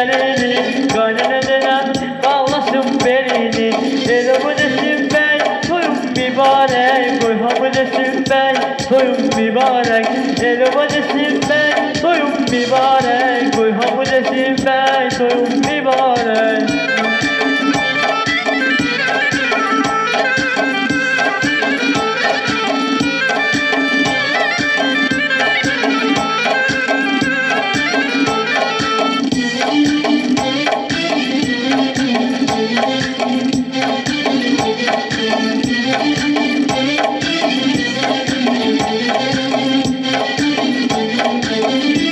gelini, kaynana denen bağlasın belini. Elə bu desin bey, toyum mübarek, koy hamı desin bey, toyum mübarek. Elə bu desin bey, toyum mübarek, koy hamı desin bey, toyum mübarek.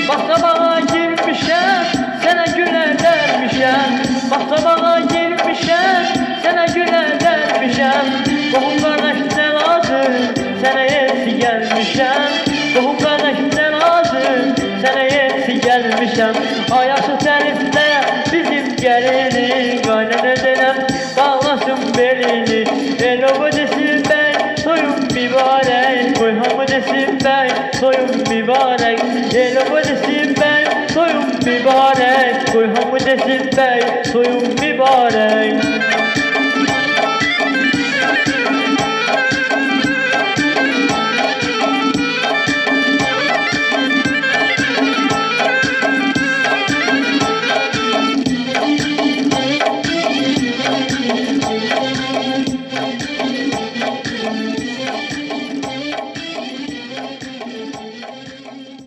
Baksamağa girmişəm, sənə gülər dərmişəm. Baksamağa girmişəm, sənə gülər dərmişəm. Qohum qardaşdan lazım, sənə yetsi gəlmişəm. Qohum qardaşdan lazım, sənə yetsi gəlmişəm. Ayası təriflə bizim gəlini, qaynana denəm bağlasın belini. Elə bu desin bey, toyum mübarek, koy hamı desin bey, toyum mübarek. Elə bu desin bey, toyum mübarek, koy hamı desin bey, toyum mübarek.